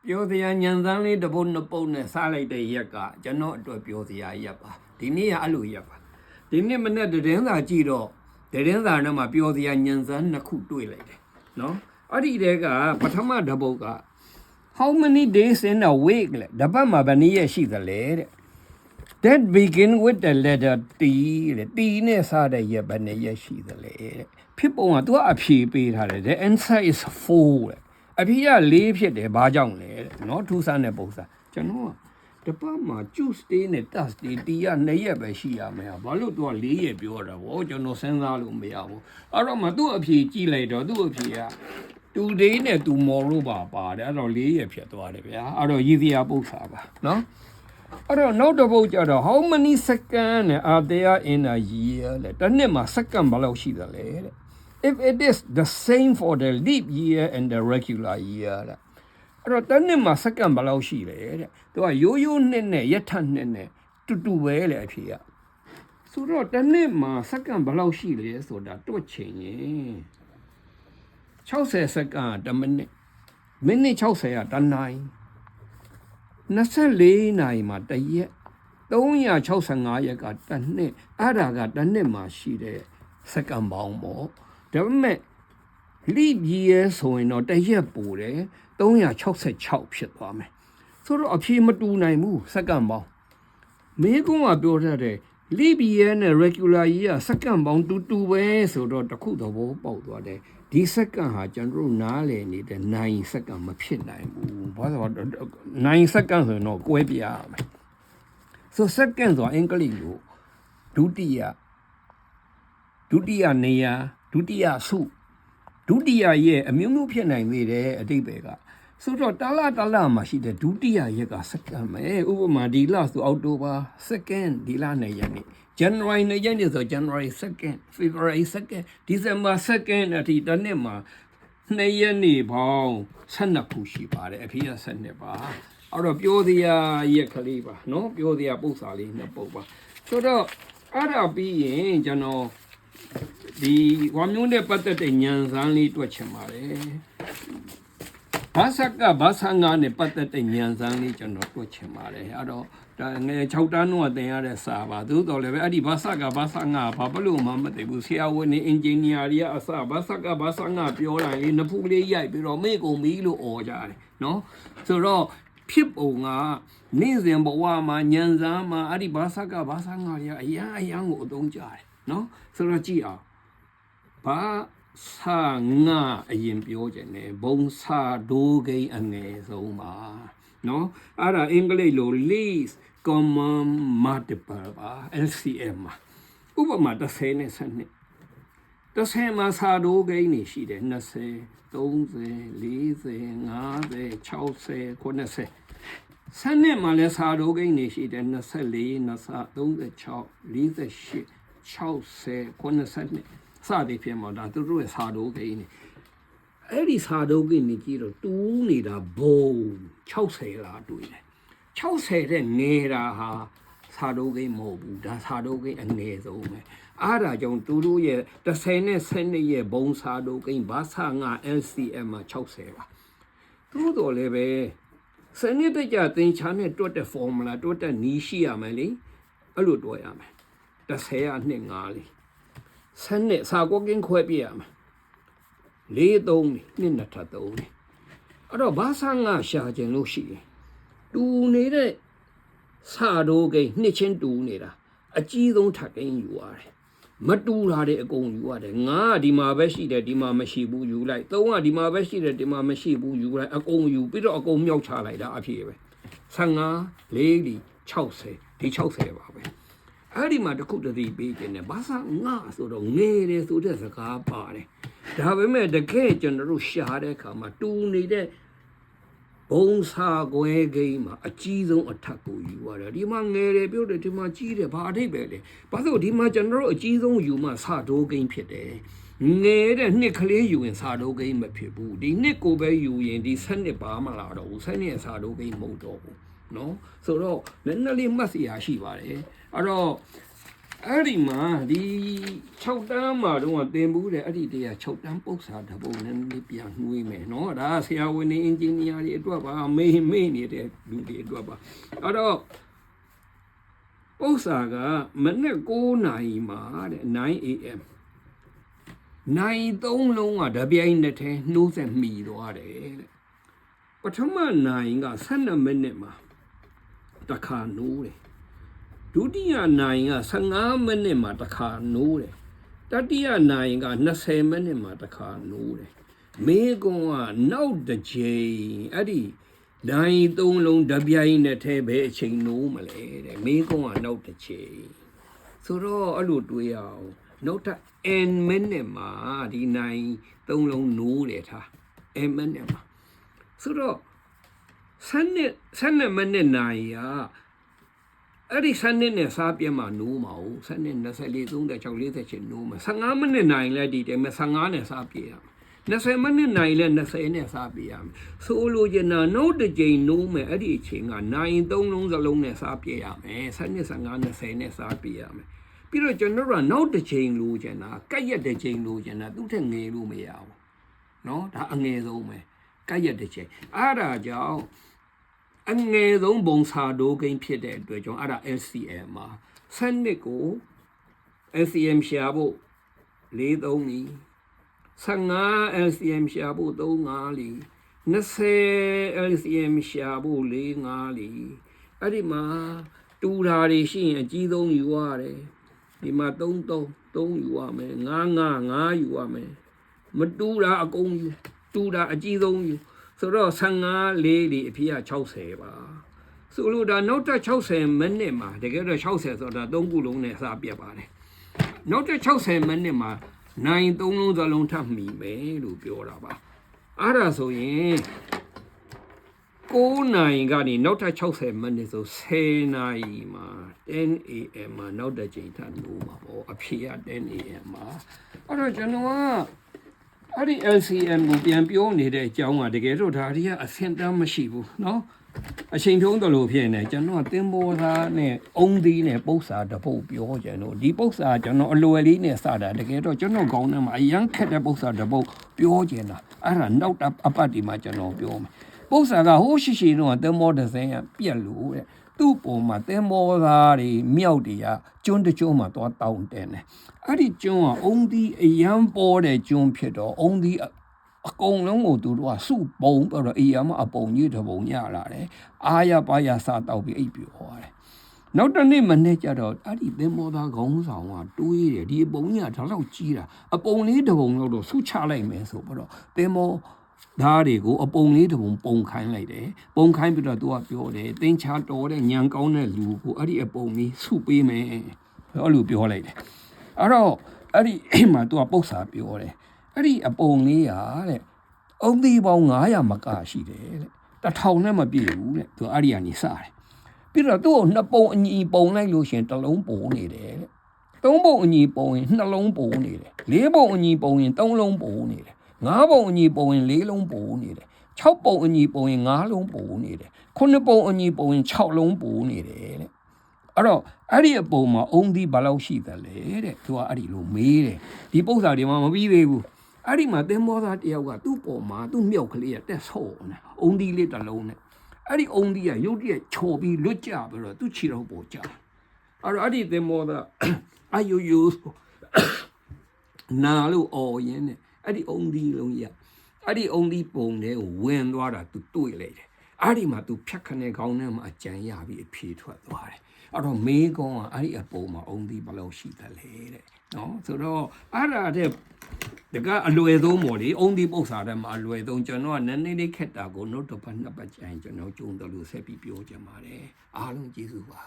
ပြောစရာညံစမ်းလေးတစ်ပုတ်နှစ်ပုတ်နဲ့စားလိုက်တဲ့ရက်ကကျွန်တော်အတွက်ပြောစရာရက်ပါဒီနေ့ကအဲ့လိုရက်ပါဒီနေ့မနေ့တည်င်းစာကြည့်တော့တည်င်းစာနဲ့မှပြောစရာညံစမ်းနှစ်ခုတွေ့လိုက်တယ်နော်အဲ့ဒီတဲကပထမတစ်ပုတ်က how many days in a week လဲတပတ်မှာဘယ်နည်းရရှိသလဲတဲ့ that begin with the letter T တဲ့ T နဲ့စတဲ့ရက်ဘယ်နည်းရရှိသလဲတဲ့ဖြစ်ပုံကသူကအဖြေပေးထားတယ် the answer is 4တဲ့အဖြေက4ဖြစ်တယ်ဘာကြောင့်လဲတဲ့နော်ထူးဆန်းတဲ့ပုံစံကျွန်တော်ကတပတ်မှာ Tuesday နဲ့ Thursday တီးက2ရက်ပဲရှိရမယ်ဘာလို့သူက4ရက်ပြောတာဗောကျွန်တော်စဉ်းစားလို့မရဘူးအဲ့တော့မှသူ့အဖြေကြည့်လိုက်တော့သူ့အဖြေက today နဲ့ tomorrow ပါပါတယ်အဲ့တော့4ရက်ဖြစ်သွားတယ်ဗျာအဲ့တော့ရည်စရာပု္ပ္ပာပါနော်အဲ့တော့နောက်တစ်ပုဒ်ကြတော့ how many second are there in a year လဲတစ်နှစ်မှာ second ဘယ်လောက်ရှိသလဲတဲ့ if it is the same for the leap year and the regular year တဲ့အဲ့တော့တစ်နှစ်မှာ second ဘယ်လောက်ရှိလဲတဲ့သူကရိုးရိုးနှစ်နဲ့ရက်ထနှစ်နဲ့တူတူပဲလေအဖြေကဆိုတော့တစ်နှစ်မှာ second ဘယ်လောက်ရှိလဲဆိုတာတွက်ချင်ရင်60 second တစ်မိနစ်60ကတစ်နိုင်24နိုင်မှာတစ်ရက်365ရက်ကတစ်နှစ်အဲ့ဒါကတစ်နှစ်မှာရှိတဲ့ second ပေါင်းပေါ့ဒါပေမဲ့ leap year ဆိုရင်တော့တစ်ရက်ပိုတယ်366ဖြစ်သွားမယ်ဆိုတော့အဖြေမတူနိုင်ဘူး second ပေါင်းမင်းကပြောထားတဲ့ leap year နဲ့ regular year second ပေါင်းတူပဲဆိုတော့တခုသဘောပေါက်သွားတယ်ဒီ second ဟာကျွန်တော်တို့နားလည်နေတဲ့9 second မဖြစ်နိုင်ဘူးဘာလို့9 second ဆိုတော့ကွဲပြားမယ်ဆို second ဆိုတာအင်္ဂလိပ်လိုဒုတိယနေရာဒုတိယစုဒုတိယရဲ့အမျိုးမျိုးဖြစ်နိုင်သေးတယ်အတိတ်ပဲကဆိုတော့တလမှာရှိတဲ့ဒုတိယရက်က second ပဲဥပမာဒီလဆိုအောက်တိုဘာ second ဒီလနဲ့ရက်နေ့ January နဲ့ရက်နေ့ဆို January 2nd February 2nd December 2nd အထိတစ်နှစ်မှာ2ရက်နေ့ပေါင်း12ခုရှိပါတယ်အဖေက12ပါအဲ့တော့ပြောစရာရက်ကလေးပါနော်ပြောစရာပု္ပ္ပာလေးနှစ်ပုဒ်ပါဆိုတော့အဲ့ဒါပြီးရင်ကျွန်တော်ဒီဝါမျိုးနဲ့ပတ်သက်တဲ့ဉာဏ်စမ်းလေးတွက်ချင်ပါတယ်ဘာသာငါနဲ့ပတ်သက်တဲ့ဉာဏ်စမ်းလေးကျွန်တော်တွက်ချင်ပါတယ်အဲ့တော့ငယ်6တန်းတော့တင်ရတဲ့စာပါသို့တော်လည်းပဲအဲ့ဒီဘာသာငါဘာလို့မှမသိဘူးဆရာဝန်နေအင်ဂျင်နီယာတွေကအစဘာသာငါပြောတာလေနဖူးလေးရိုက်ပြီးတော့မေ့ကုန်ပြီလို့អော်ကြတယ်နော်ဆိုတော့ဖြစ်ပုံကနေ့စဉ်ဘဝမှာဉာဏ်စမ်းမှာအဲ့ဒီဘာသာငါတွေကအရန်ကိုအသုံးကြတယ်နော်ဆိုတော့ကြည့်အောင်ဘာသာငါအရင်ပြောကြတယ်ဘုံစာဒိုးကိန်းအငယ်ဆုံးပါနော်အဲ့ဒါအင်္ဂလိပ်လို least common multiple ပါ LCM မှာဥပမာ30နဲ့12မှာစာဒိုးကိန်းနေရှိတယ်20 30 40 50 60 90စနစ်မှာလည်းစာဒိုးကိန်းနေရှိတယ်24 36 48 60 90စသည်ဖြင့်မှာဒါသူတို့ရဲ့စာဒိုးကိန်းနေအဲ့ဒီစာဒုကိနေကြည့်တော့တူးနေတာဘုံ60လားတွေ့တယ်60တဲ့ငယ်တာဟာစာဒုကိမဟုတ်ဘူးဒါစာဒုကိအငယ်ဆုံးပဲအားဒါကြောင့်သူတို့ရဲ့30နဲ့12ရဲ့ဘုံစာဒုကိဘာသာငါ LCM မှာ60ပါသူတို့လည်းပဲစနစ်တကျသင်္ချာနဲ့တွက်တဲ့ formula တွက်တဲ့နည်းရှိရမယ်လေအဲ့လိုတွက်ရမယ်30က2 5လေးစနစ်စာကိုကင်းခွဲပြရမယ်4 3နှစ်ထပ်3အဲ့တော့ဘာသာငါရှာခြင်းလို့ရှိရင်တူနေတဲ့စာဒိုးကိန်းနှစ်ချင်းတူနေတာအကြီးဆုံးထပ်ကိန်းယူရတယ်မတူတာတွေအကုန်ယူရတယ်ငါကဒီမှာပဲရှိတယ်ဒီမှာမရှိဘူးယူလိုက်3ကဒီမှာပဲရှိတယ်ဒီမှာမရှိဘူးယူလိုက်အကုန်ယူပြီးတော့အကုန်မြောက်ချလိုက်တာအဖြစ်ပဲ55 4 60ဒီ60ပါပဲအဲ့ဒီမှာတစ်ခုတည်းပေးခြင်းနဲ့ဘာသာငါဆိုတော့ငယ်တယ်ဆိုတဲ့စကားပါတယ်ဒါပေမဲ့တကယ်ကျွန်တော်တို့ရှာတဲ့အခါမှာတူနေတဲ့ဘုံစာကွဲကိန်းမှာအကြီးဆုံးအထက်ကိုယူရတယ်ဒီမှာငယ်တယ်ပြောတယ်ဒီမှာကြီးတယ်ဘာအထိပ်ပဲလေဘာလို့ဒီမှာကျွန်တော်တို့အကြီးဆုံးယူမှစာဒိုးကိန်းဖြစ်တယ်ငယ်တဲ့နှစ်ကလေးယူရင်စာဒိုးကိန်းမဖြစ်ဘူးဒီနှစ်ကိုပဲယူရင်ဒီ7နှစ်ပါမလာတော့ဘူး7နှစ်စာဒိုးကိန်းမဟုတ်တော့ဘူးနော်ဆိုတော့နည်းနည်းလေးမှတ်စရာရှိပါတယ်အဲ့တော့ အဲ့ဒီမှာဒီ6တန်းမှာတော့တင်ဘူးတယ်အဲ့ဒီတရား6တန်းပု္ပ္ပာတပုံနဲ့ပြန်နှွေးမယ်နော်ဒါဆရာဝန်တွေအင်ဂျင်နီယာတွေအတွက်ပါမေးနေတဲ့လူတွေအတွက်ပါအဲ့တော့ပု္ပ္ပာကမနေ့9နာရီမှာတဲ့9 AM နိုင်3လုံးကတပြိုင်တည်းထဲနှိုးဆက်မိသွားတယ်တဲ့ပထမနိုင်က12မိနစ်မှာတစ်ခါနှိုးတယ်ဒုတိယနိုင်က15မိနစ်မှာတစ်ခါနိုးတယ်တတိယနိုင်က20မိနစ်မှာတစ်ခါနိုးတယ်မေကွန်ကနောက်တစ်ချိန်အဲ့ဒီနိုင်3လုံးတပြိုင်နဲ့ထဲပဲအချိန်နိုးမလဲတဲ့မေကွန်ကနောက်တစ်ချိန်ဆိုတော့အဲ့လိုတွေးရအောင်နောက်ထပ် n မိနစ်မှာဒီနိုင်3လုံးနိုးတယ်ထား n မိနစ်မှာဆိုတော့12မိနစ်နိုင်ရအဲ့ဒီ7နှစ်နဲ့စားပြတ်မှနိုးမှာ哦7နှစ်24 36 48နိုးမှာ15မိနစ်နိုင်လဲဒီတဲမဲ့15နဲ့စားပြည့်ရမယ်20မိနစ်နိုင်လဲ20နဲ့စားပြည့်ရမယ်ဆိုလိုချင်တာနောက်တစ်ကြိမ်နိုးမယ်အဲ့ဒီအချိန်ကနိုင်3လုံးစလုံးနဲ့စားပြည့်ရမယ်7နှစ်15 20နဲ့စားပြည့်ရမယ်ပြီးတော့ကျွန်တော်ကနောက်တစ်ချိန်လိုချင်တာကက်ရက်တစ်ချိန်လိုချင်တာသူ့ထက်ငယ်လို့မရဘူးเนาะဒါအငယ်ဆုံးပဲကက်ရက်တစ်ချိန်အဲ့ဒါကြောင့်အငယ်ဆုံးဘုံစာဒိုးကိန်းဖြစ်တဲ့အတွက်ကြောင့်အဲ့ဒါ LCM မှာစနစ်ကို LCM ရှာဖို့43လီ15 LCM ရှာဖို့35လီ20 LCM ရှာဖို့45လီအဲ့ဒီမှာတူတာတွေရှိရင်အကြီးဆုံးယူရတယ်ဒီမှာ3ယူရမယ်5ယူရမယ်မတူတာအကုန်ယူတူတာအကြီးဆုံးယူဆိုတော့15လေးဒီအဖြစ်က60ပါဆိုလို့ဒါနောက်ထပ်60မိနစ်မှာတကယ်တော့60ဆိုတာ3ခုလုံးနဲ့အစားပြတ်ပါတယ်နောက်ထပ်60မိနစ်မှာနိုင်3လုံးစလုံးထပ်မိမယ်လို့ပြောတာပါအဲ့ဒါဆိုရင်9နိုင်ကနေနောက်ထပ်60မိနစ်ဆို10နိုင်မှာ10 AM မှာနောက်တစ်ချိန်ထပ်လို့မှာပေါ့အဖြစ်က10 AM မှာအဲ့တော့ကျွန်တော်ကအဲ့ဒီ LCM ကိုပြန်ပြောနေတဲ့အကြောင်းကတကယ်တော့ဒါတွေကအဆင့်တန်းမရှိဘူးเนาะအချိန်ဖြုံးတယ်လို့ဖြစ်နေကျွန်တော်ကသင်္ဘောသားနဲ့အုံသီးနဲ့ပု္ပ္ပာတပုတ်ပြောကြတယ်ဒီပု္ပ္ပာကျွန်တော်အလွယ်လေးနဲ့စတာတကယ်တော့ကျွန်တော်ခေါင်းထဲမှာအရန်ခက်တဲ့ပု္ပ္ပာတပုတ်ပြောကြတာအဲ့ဒါနောက်အပတ်ဒီမှာကျွန်တော်ပြောမယ်ပု္ပ္ပာကဟိုးရှိတော့သင်္ဘောတစ်စင်းကပြက်လို့တဲ့သူ့ပုံမှာသင်္ဘောသားတွေမြောက်တွေကကျွန်းတကျွန်းမှာသွားတောင်းတယ်အဲ့ဒီကျွန်းကအုံသီးအရန်ပေါ်တဲ့ကျွန်းဖြစ်တော့အုံသီးအကုန်လုံးကိုသူတို့ကစုပုံပြီးတော့အေးရမအပုံကြီးတစ်ပုံညလာတယ်အားရပါရစားတောက်ပြီးအိပ်ပြောရတယ်နောက်တစ်နေ့မနေ့ကျတော့အဲ့ဒီသင်္ဘောသားခေါင်းဆောင်ကတွေးတယ်ဒီအပုံကြီးကဒါလောက်ကြီးတာအပုံလေးတစ်ပုံလောက်တော့ဆုချလိုက်မယ်ဆိုတော့သင်္ဘောသားတွေကိုအပုံလေးတစ်ပုံပုံခိုင်းလိုက်တယ်ပုံခိုင်းပြီးတော့သူကပြောတယ်တင်းချတော်တဲ့ညံကောင်းတဲ့လူကိုအဲ့ဒီအပုံလေးဆုပေးမယ်အဲ့လိုပြောလိုက်တယ်အဲ့တော့အဲ့ဒီအိမ်မှာသူကပု္ပ္ပာပြောတယ်အဲ့ဒီအပုံလေးရာတဲ့အုံသီးပေါင်း900မကရှိတယ်တဲ့1000နဲ့မပြည့်ဘူးတဲ့သူအဲ့ဒီကနေစတယ်ပြီးတော့သူ့ကိုနှစ်ပုံအညီပုံလိုက်လို့ရှင်တစ်လုံးပုံနေတယ်တဲ့သုံးပုံအညီပုံရင်နှလုံးပုံနေတယ်လေးပုံအညီပုံရင်3လုံးပုံနေတယ်5ပုံအညီပုံရင်4လုံးပုံနေတယ်6ပုံအညီပုံရင်5လုံးပုံနေတယ်9ပုံအညီပုံရင်6လုံးပုံနေတယ်တဲ့အဲ့တော့အဲ့ဒီအပုံမှာအုံသီးဘယ်လောက်ရှိသလဲတဲ့သူကအဲ့ဒီလိုမေးတယ်ဒီပု္ပ္ပာတွေမှာမပြီးသေးဘူးအဲ့ဒီမှာသင်္ဘောသားတယောက်ကသူ့ပေါ်မှာသူ့မြောက်ကလေးကတက်ဆော့နေအုံသီးလေးတစ်လုံးနဲ့အဲ့ဒီအုံသီးကရုတ်တရက်ချော်ပြီးလွတ်ကျပြီးတော့သူ့ခြေတော်ပေါ်ကျအဲ့တော့အဲ့ဒီသင်္ဘောသားအယိုယိုနာလို့အော်ရင်းနဲ့အဲ့ဒီအုံသီးလုံးကြီးအဲ့ဒီအုံသီးပုံထဲကိုဝင်သွားတာသူတွေ့လိုက်တယ်အဲ့ဒီမှာသူဖြတ်ခနဲ့ခေါင်းထဲမှာအကြံရပြီးအဖြေထွက်သွားတယ်အဲ့တော့မေးကောင်းကအဲ့ဒီအပုံမှာအုံသီးဘယ်လောက်ရှိသလဲတဲ့နော်ဆိုတော့အဲ့ဒါတဲ့တကအလွယ်ဆုံးပေါ့လေအုံသီးပု္ပ္ပာထဲမှာအလွယ်ဆုံးကျွန်တော်ကနည်းနည်းလေးခက်တာကိုနှုတ်တစ်ပတ်နှစ်ပတ်ကျရင်ကျွန်တော်ကြုံတယ်လို့ဆက်ပြီးပြောကြပါတယ်အားလုံးကျေးဇူးပါ